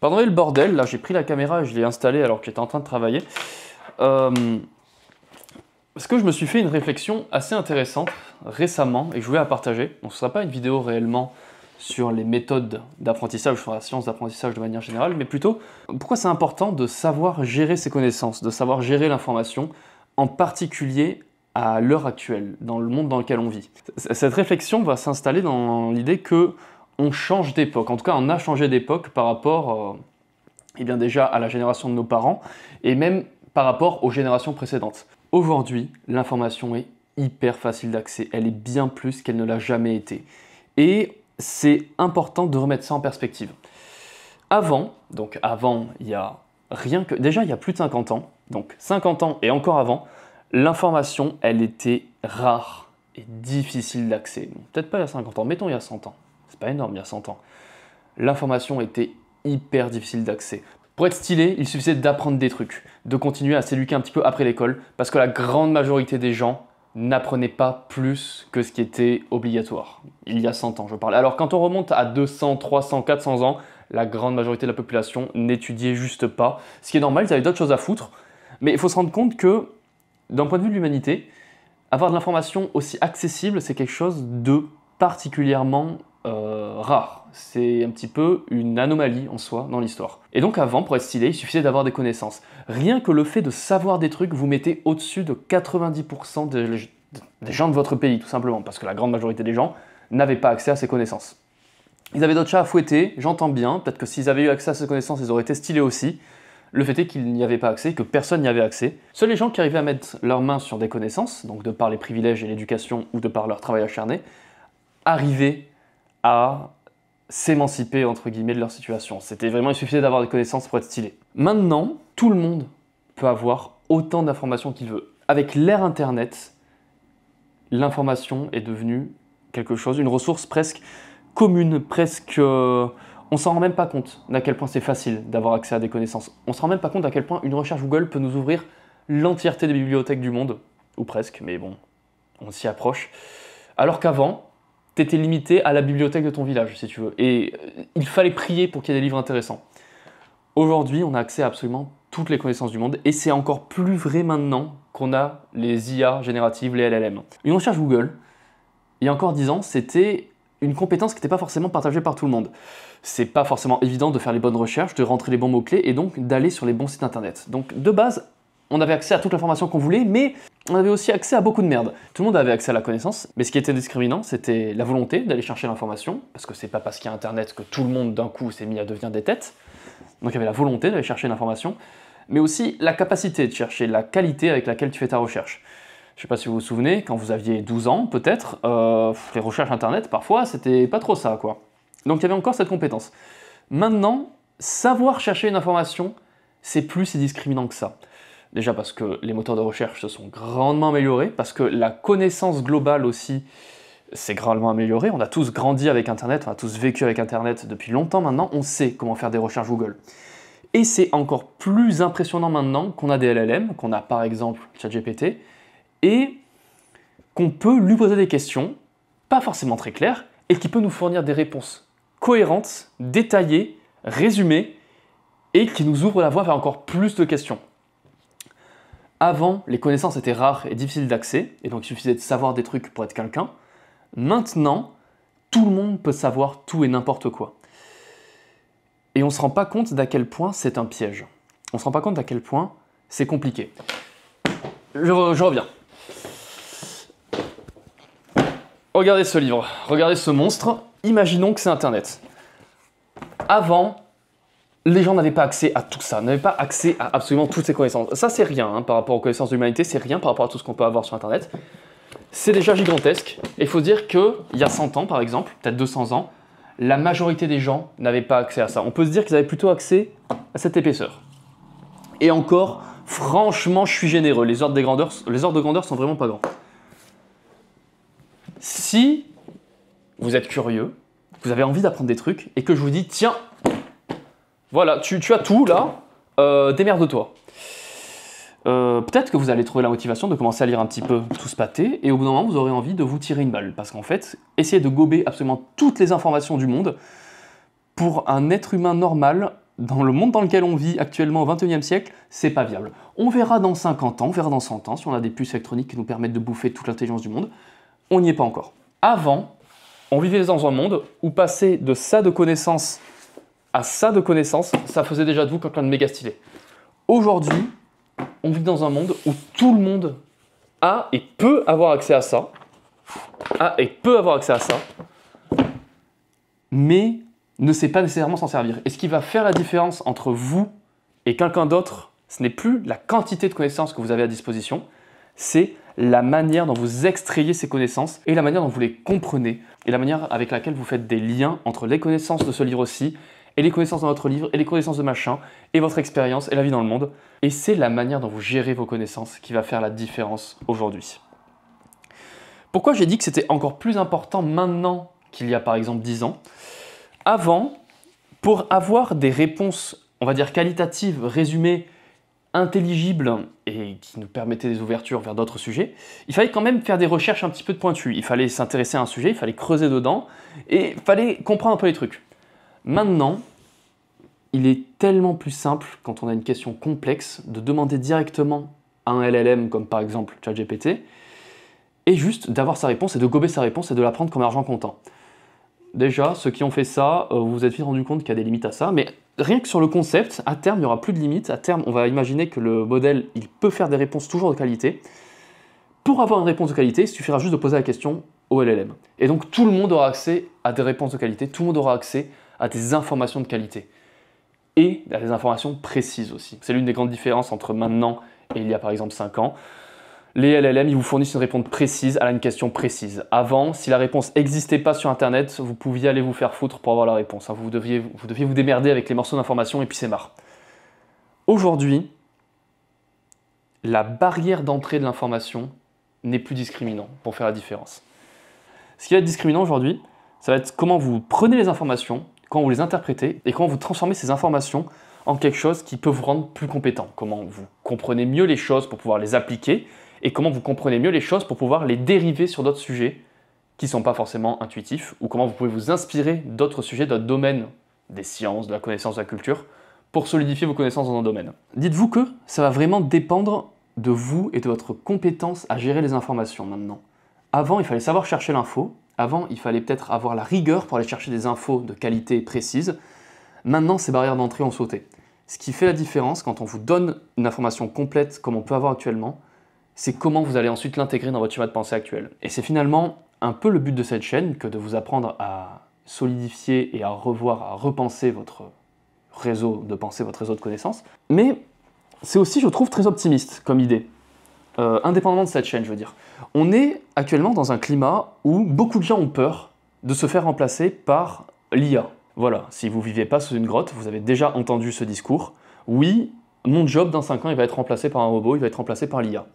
Pardonnez le bordel, là j'ai pris la caméra et je l'ai installée alors que j'étais en train de travailler. Parce que je me suis fait une réflexion assez intéressante récemment et je voulais la partager. Donc ce ne sera pas une vidéo réellement sur les méthodes d'apprentissage, sur la science d'apprentissage de manière générale, mais plutôt pourquoi c'est important de savoir gérer ses connaissances, de savoir gérer l'information, en particulier à l'heure actuelle, dans le monde dans lequel on vit. Cette réflexion va s'installer dans l'idée que on change d'époque, en tout cas on a changé d'époque par rapport eh bien déjà à la génération de nos parents et même par rapport aux générations précédentes. Aujourd'hui, l'information est hyper facile d'accès, elle est bien plus qu'elle ne l'a jamais été. Et c'est important de remettre ça en perspective. Avant, il y a rien que... Déjà, il y a plus de 50 ans, donc 50 ans et encore avant, l'information, elle était rare et difficile d'accès. Peut-être pas il y a 50 ans, mettons il y a 100 ans. C'est pas énorme, il y a 100 ans. L'information était hyper difficile d'accès. Pour être stylé, il suffisait d'apprendre des trucs, de continuer à s'éduquer un petit peu après l'école, parce que la grande majorité des gens n'apprenaient pas plus que ce qui était obligatoire. Il y a 100 ans, je parle. Alors quand on remonte à 200, 300, 400 ans, la grande majorité de la population n'étudiait juste pas. Ce qui est normal, ils avaient d'autres choses à foutre. Mais il faut se rendre compte que, d'un point de vue de l'humanité, avoir de l'information aussi accessible, c'est quelque chose de particulièrement rare. C'est un petit peu une anomalie en soi dans l'histoire. Et donc avant, pour être stylé, il suffisait d'avoir des connaissances. Rien que le fait de savoir des trucs vous mettez au-dessus de 90% des gens de votre pays, tout simplement, parce que la grande majorité des gens n'avaient pas accès à ces connaissances. Ils avaient d'autres chats à fouetter, j'entends bien, peut-être que s'ils avaient eu accès à ces connaissances, ils auraient été stylés aussi. Le fait est qu'ils n'y avaient pas accès, que personne n'y avait accès. Seuls les gens qui arrivaient à mettre leurs mains sur des connaissances, donc de par les privilèges et l'éducation ou de par leur travail acharné, arrivaient à s'émanciper entre guillemets de leur situation. C'était vraiment, il suffisait d'avoir des connaissances pour être stylé. Maintenant, tout le monde peut avoir autant d'informations qu'il veut. Avec l'ère Internet, l'information est devenue quelque chose, une ressource presque commune, presque... on s'en rend même pas compte d'à quel point c'est facile d'avoir accès à des connaissances. On se rend même pas compte d'à quel point une recherche Google peut nous ouvrir l'entièreté des bibliothèques du monde, ou presque, mais bon, on s'y approche. Alors qu'avant, t'étais limité à la bibliothèque de ton village, si tu veux. Et il fallait prier pour qu'il y ait des livres intéressants. Aujourd'hui, on a accès à absolument toutes les connaissances du monde, et c'est encore plus vrai maintenant qu'on a les IA génératives, les LLM. Une recherche Google, il y a encore 10 ans, c'était une compétence qui n'était pas forcément partagée par tout le monde. C'est pas forcément évident de faire les bonnes recherches, de rentrer les bons mots-clés, et donc d'aller sur les bons sites internet. Donc de base, on avait accès à toute l'information qu'on voulait, mais on avait aussi accès à beaucoup de merde. Tout le monde avait accès à la connaissance, mais ce qui était discriminant, c'était la volonté d'aller chercher l'information, parce que c'est pas parce qu'il y a Internet que tout le monde d'un coup s'est mis à devenir des têtes. Donc il y avait la volonté d'aller chercher l'information, mais aussi la capacité de chercher, la qualité avec laquelle tu fais ta recherche. Je sais pas si vous vous souvenez, quand vous aviez 12 ans, peut-être, les recherches Internet, parfois, c'était pas trop ça, quoi. Donc il y avait encore cette compétence. Maintenant, savoir chercher une information, c'est plus si discriminant que ça. Déjà parce que les moteurs de recherche se sont grandement améliorés, parce que la connaissance globale aussi s'est grandement améliorée. On a tous grandi avec Internet, on a tous vécu avec Internet depuis longtemps maintenant, on sait comment faire des recherches Google. Et c'est encore plus impressionnant maintenant qu'on a des LLM, qu'on a par exemple ChatGPT, et qu'on peut lui poser des questions, pas forcément très claires, et qui peut nous fournir des réponses cohérentes, détaillées, résumées, et qui nous ouvrent la voie vers encore plus de questions. Avant, les connaissances étaient rares et difficiles d'accès, et donc il suffisait de savoir des trucs pour être quelqu'un. Maintenant, tout le monde peut savoir tout et n'importe quoi. Et on ne se rend pas compte d'à quel point c'est un piège. On ne se rend pas compte d'à quel point c'est compliqué. Je reviens. Regardez ce livre, regardez ce monstre, imaginons que c'est Internet. Avant, les gens n'avaient pas accès à tout ça, n'avaient pas accès à absolument toutes ces connaissances. Ça, c'est rien hein, par rapport aux connaissances de l'humanité, c'est rien par rapport à tout ce qu'on peut avoir sur Internet. C'est déjà gigantesque. Et il faut dire qu'il y a 100 ans, par exemple, peut-être 200 ans, la majorité des gens n'avaient pas accès à ça. On peut se dire qu'ils avaient plutôt accès à cette épaisseur. Et encore, franchement, je suis généreux. Les ordres de grandeur sont vraiment pas grands. Si vous êtes curieux, vous avez envie d'apprendre des trucs, et que je vous dis, tiens, voilà, tu as tout là, démerde-toi. Peut-être que vous allez trouver la motivation de commencer à lire un petit peu tout ce pâté, et au bout d'un moment, vous aurez envie de vous tirer une balle. Parce qu'en fait, essayer de gober absolument toutes les informations du monde, pour un être humain normal, dans le monde dans lequel on vit actuellement au XXIe siècle, c'est pas viable. On verra dans 50 ans, on verra dans 100 ans, si on a des puces électroniques qui nous permettent de bouffer toute l'intelligence du monde. On n'y est pas encore. Avant, on vivait dans un monde où passer de ça de connaissances à ça de connaissances, ça faisait déjà de vous quelqu'un de méga stylé. Aujourd'hui, on vit dans un monde où tout le monde a et peut avoir accès à ça, mais ne sait pas nécessairement s'en servir. Et ce qui va faire la différence entre vous et quelqu'un d'autre, ce n'est plus la quantité de connaissances que vous avez à disposition, c'est la manière dont vous extrayez ces connaissances et la manière dont vous les comprenez et la manière avec laquelle vous faites des liens entre les connaissances de ce livre-ci et les connaissances dans votre livre et les connaissances de machin et votre expérience et la vie dans le monde. Et c'est la manière dont vous gérez vos connaissances qui va faire la différence aujourd'hui. Pourquoi j'ai dit que c'était encore plus important maintenant qu'il y a par exemple 10 ans? Avant, pour avoir des réponses, on va dire qualitatives, résumées, intelligibles et qui nous permettaient des ouvertures vers d'autres sujets, il fallait quand même faire des recherches un petit peu pointues. Il fallait s'intéresser à un sujet, il fallait creuser dedans et il fallait comprendre un peu les trucs. Maintenant, il est tellement plus simple quand on a une question complexe de demander directement à un LLM comme par exemple ChatGPT et juste d'avoir sa réponse et de gober sa réponse et de la prendre comme argent comptant. Déjà, ceux qui ont fait ça, vous vous êtes vite rendu compte qu'il y a des limites à ça, mais rien que sur le concept, à terme, il n'y aura plus de limites. À terme, on va imaginer que le modèle, il peut faire des réponses toujours de qualité. Pour avoir une réponse de qualité, il suffira juste de poser la question au LLM. Et donc, tout le monde aura accès à des réponses de qualité, tout le monde aura accès à des informations de qualité. Et à des informations précises aussi. C'est l'une des grandes différences entre maintenant et il y a par exemple 5 ans. Les LLM, ils vous fournissent une réponse précise à une question précise. Avant, si la réponse n'existait pas sur Internet, vous pouviez aller vous faire foutre pour avoir la réponse. Vous deviez vous démerder avec les morceaux d'information et puis c'est marre. Aujourd'hui, la barrière d'entrée de l'information n'est plus discriminant pour faire la différence. Ce qui va être discriminant aujourd'hui, ça va être comment vous prenez les informations, comment vous les interprétez et comment vous transformez ces informations en quelque chose qui peut vous rendre plus compétent. Comment vous comprenez mieux les choses pour pouvoir les appliquer et comment vous comprenez mieux les choses pour pouvoir les dériver sur d'autres sujets qui ne sont pas forcément intuitifs, ou comment vous pouvez vous inspirer d'autres sujets, d'autres domaines, des sciences, de la connaissance, de la culture, pour solidifier vos connaissances dans un domaine. Dites-vous que ça va vraiment dépendre de vous et de votre compétence à gérer les informations maintenant. Avant, il fallait savoir chercher l'info, avant, il fallait peut-être avoir la rigueur pour aller chercher des infos de qualité précise. Maintenant, ces barrières d'entrée ont sauté. Ce qui fait la différence quand on vous donne une information complète comme on peut avoir actuellement, c'est comment vous allez ensuite l'intégrer dans votre schéma de pensée actuel. Et c'est finalement un peu le but de cette chaîne que de vous apprendre à solidifier et à revoir, à repenser votre réseau de pensée, votre réseau de connaissances. Mais c'est aussi, je trouve, très optimiste comme idée. Indépendamment de cette chaîne, je veux dire. On est actuellement dans un climat où beaucoup de gens ont peur de se faire remplacer par l'IA. Voilà, si vous ne vivez pas sous une grotte, vous avez déjà entendu ce discours. Oui, mon job dans 5 ans, il va être remplacé par un robot, il va être remplacé par l'IA.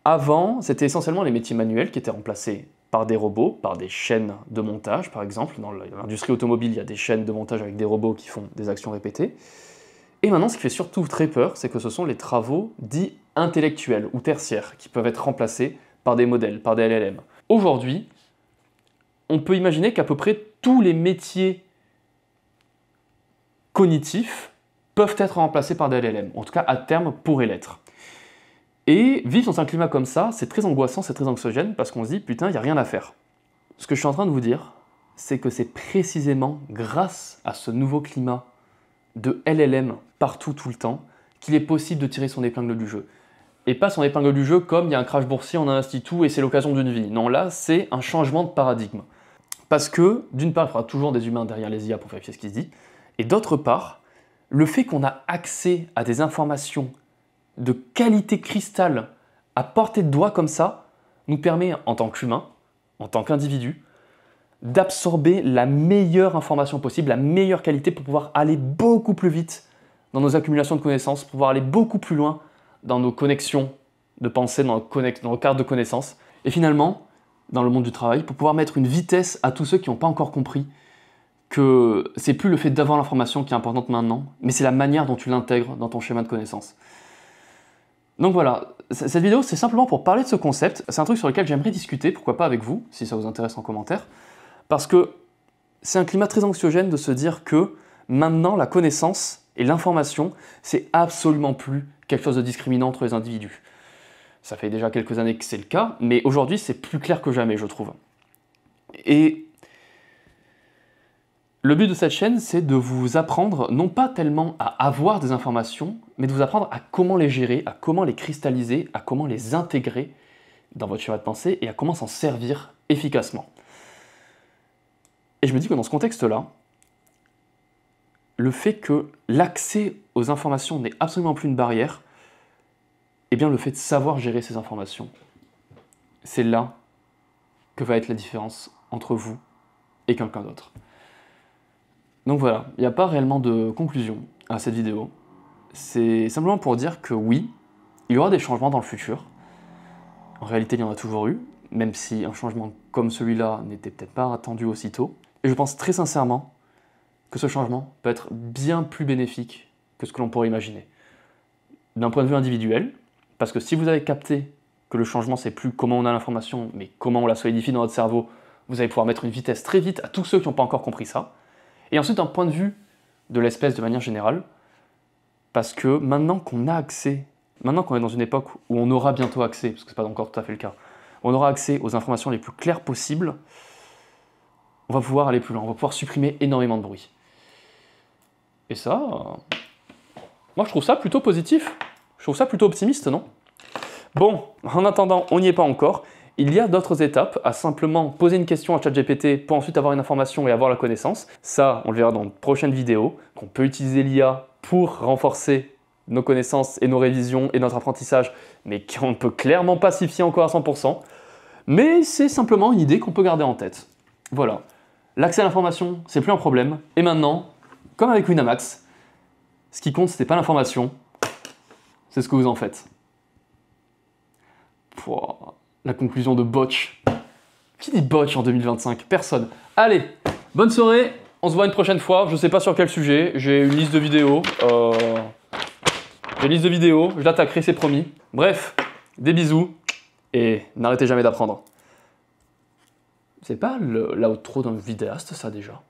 Avant, c'était essentiellement les métiers manuels qui étaient remplacés par des robots, par des chaînes de montage, par exemple. Dans l'industrie automobile, il y a des chaînes de montage avec des robots qui font des actions répétées. Et maintenant, ce qui fait surtout très peur, c'est que ce sont les travaux dits intellectuels ou tertiaires qui peuvent être remplacés par des modèles, par des LLM. Aujourd'hui, on peut imaginer qu'à peu près tous les métiers cognitifs peuvent être remplacés par des LLM. En tout cas, à terme, pourraient l'être. Et vivre dans un climat comme ça, c'est très angoissant, c'est très anxiogène, parce qu'on se dit, putain, il n'y a rien à faire. Ce que je suis en train de vous dire, c'est que c'est précisément grâce à ce nouveau climat de LLM partout, tout le temps, qu'il est possible de tirer son épingle du jeu. Et pas son épingle du jeu comme il y a un crash boursier, on investit tout et c'est l'occasion d'une vie. Non, là, c'est un changement de paradigme. Parce que, d'une part, il faudra toujours des humains derrière les IA pour vérifier ce qui se dit, et d'autre part, le fait qu'on a accès à des informations de qualité cristal à portée de doigt comme ça, nous permet, en tant qu'humain, en tant qu'individu, d'absorber la meilleure information possible, la meilleure qualité pour pouvoir aller beaucoup plus vite dans nos accumulations de connaissances, pour pouvoir aller beaucoup plus loin dans nos connexions de pensée, dans nos cartes de connaissances. Et finalement, dans le monde du travail, pour pouvoir mettre une vitesse à tous ceux qui n'ont pas encore compris que c'est plus le fait d'avoir l'information qui est importante maintenant, mais c'est la manière dont tu l'intègres dans ton schéma de connaissances. Donc voilà, cette vidéo c'est simplement pour parler de ce concept, c'est un truc sur lequel j'aimerais discuter, pourquoi pas avec vous, si ça vous intéresse en commentaire, parce que c'est un climat très anxiogène de se dire que Maintenant, la connaissance et l'information, c'est absolument plus quelque chose de discriminant entre les individus. Ça fait déjà quelques années que c'est le cas, mais aujourd'hui, c'est plus clair que jamais, je trouve. Et le but de cette chaîne, c'est de vous apprendre, non pas tellement à avoir des informations, mais de vous apprendre à comment les gérer, à comment les cristalliser, à comment les intégrer dans votre schéma de pensée et à comment s'en servir efficacement. Et je me dis que dans ce contexte-là, le fait que l'accès aux informations n'est absolument plus une barrière, eh bien le fait de savoir gérer ces informations, c'est là que va être la différence entre vous et quelqu'un d'autre. Donc voilà, il n'y a pas réellement de conclusion à cette vidéo. C'est simplement pour dire que oui, il y aura des changements dans le futur. En réalité, il y en a toujours eu, même si un changement comme celui-là n'était peut-être pas attendu aussitôt. Et je pense très sincèrement que ce changement peut être bien plus bénéfique que ce que l'on pourrait imaginer. D'un point de vue individuel, parce que si vous avez capté que le changement, c'est plus comment on a l'information, mais comment on la solidifie dans notre cerveau, vous allez pouvoir mettre une vitesse très vite à tous ceux qui n'ont pas encore compris ça. Et ensuite, d'un point de vue de l'espèce de manière générale, parce que maintenant qu'on a accès, maintenant qu'on est dans une époque où on aura bientôt accès, parce que ce n'est pas encore tout à fait le cas, on aura accès aux informations les plus claires possibles, on va pouvoir aller plus loin, on va pouvoir supprimer énormément de bruit. Et ça, moi je trouve ça plutôt positif, je trouve ça plutôt optimiste, non? Bon, en attendant, on n'y est pas encore. Il y a d'autres étapes à simplement poser une question à ChatGPT pour ensuite avoir une information et avoir la connaissance. Ça, on le verra dans de prochaines vidéos, qu'on peut utiliser l'IA pour renforcer nos connaissances et nos révisions et notre apprentissage, mais qu'on ne peut clairement pas s'y fier encore à 100%. Mais c'est simplement une idée qu'on peut garder en tête. Voilà. L'accès à l'information, c'est plus un problème. Et maintenant, comme avec Winamax, ce qui compte, c'était pas l'information, c'est ce que vous en faites. Pouah. La conclusion de Botch. Qui dit Botch en 2025? Personne. Allez, bonne soirée, on se voit une prochaine fois. Je sais pas sur quel sujet, j'ai une liste de vidéos. Je l'attaquerai, c'est promis. Bref, des bisous, et n'arrêtez jamais d'apprendre. C'est pas l'outro d'un vidéaste, ça, déjà?